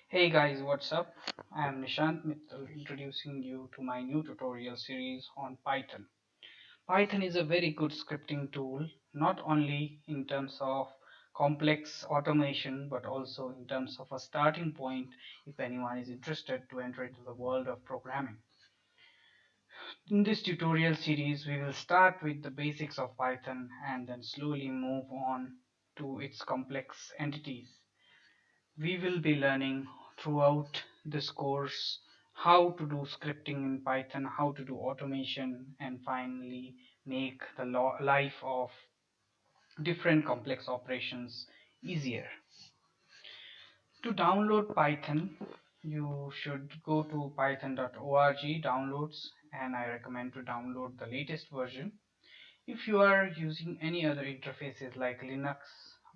Hey guys, what's up? I am Nishant Mittal introducing you to my new tutorial series on Python. Python is a very good scripting tool, not only in terms of complex automation but also in terms of a starting point if anyone is interested to enter into the world of programming. In this tutorial series, we will start with the basics of Python and then slowly move on to its complex entities. We will be learning throughout this course how to do scripting in Python, how to do automation, and finally make the life of different complex operations easier. To download Python, you should go to python.org downloads, and I recommend to download the latest version. If you are using any other interfaces like Linux,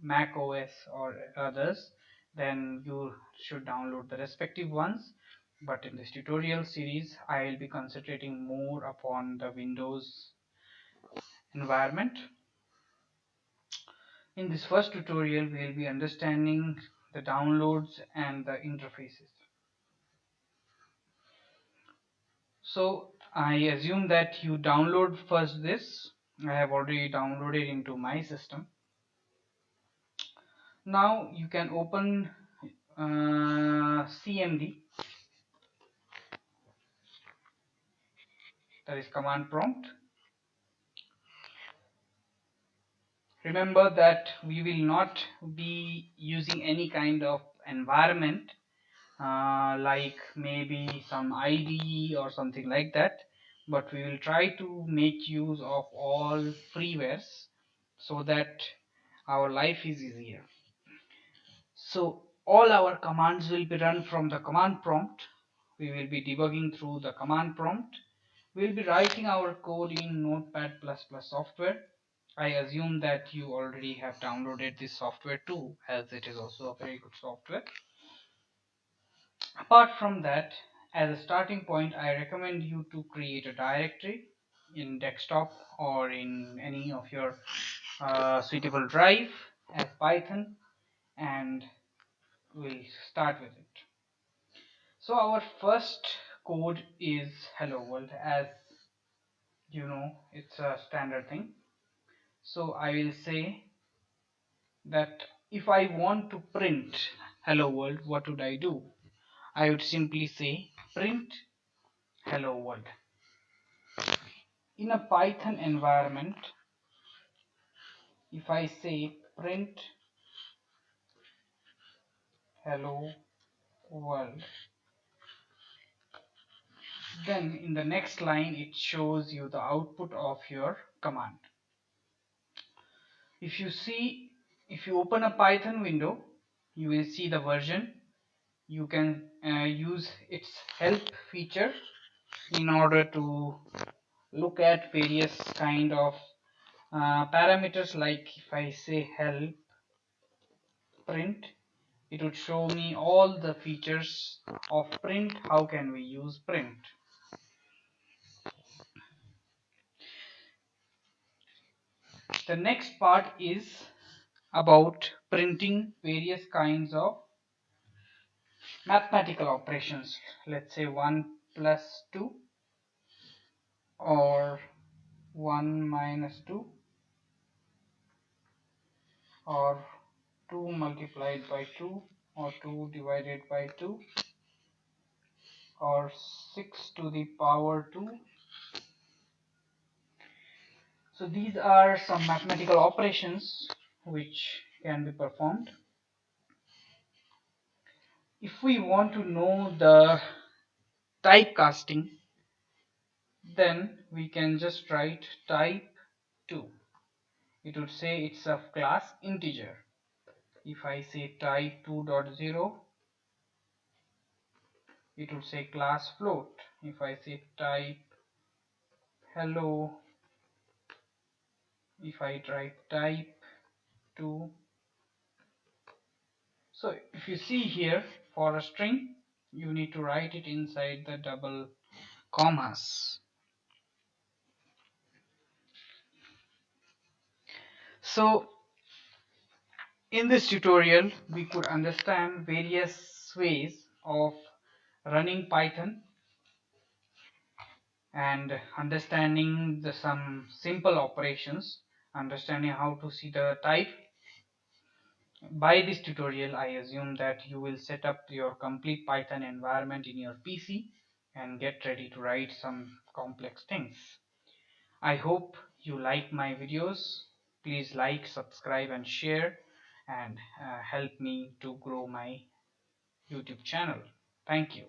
Mac OS or others, then you should download the respective ones. But in this tutorial series, I will be concentrating more upon the Windows environment. In this first tutorial, we will be understanding the downloads and the interfaces. So I assume that you download first this. I have already downloaded into my system. Now you can open CMD, that is command prompt. Remember that we will not be using any kind of environment like maybe some IDE or something like that, but we will try to make use of all freewares so that our life is easier. So all our commands will be run from the command prompt. We will be debugging through the command prompt. We will be writing our code in Notepad++ software. I assume that you already have downloaded this software too, as it is also a very good software. Apart from that, as a starting point, I recommend you to create a directory in desktop or in any of your suitable drive as Python, and we'll start with it. So our first code is hello world. As you know, it's a standard thing. So I will say that if I want to print hello world, what would I do? I would simply say print hello world. In a Python environment, if I say print hello world, then in the next line it shows you the output of your command. If you open a Python window, you will see the version. You can use its help feature in order to look at various kind of parameters. Like if I say help print, it would show me all the features of print. How can we use print? The next part is about printing various kinds of mathematical operations. Let's say 1 plus 2 or 1 minus 2 or 2 multiplied by 2 or 2 divided by 2 or 6 to the power 2. So these are some mathematical operations which can be performed. If we want to know the typecasting, then we can just write type2. It would say it's of class integer. If I say type2.0, it would say class float. If I say type hello, if I try type2, so if you see here, for a string you need to write it inside the double commas. So in this tutorial we could understand various ways of running Python and understanding some simple operations, understanding how to see the type. By this tutorial, I assume that you will set up your complete Python environment in your PC and get ready to write some complex things. I hope you like my videos. Please like, subscribe and share, and help me to grow my YouTube channel. Thank you.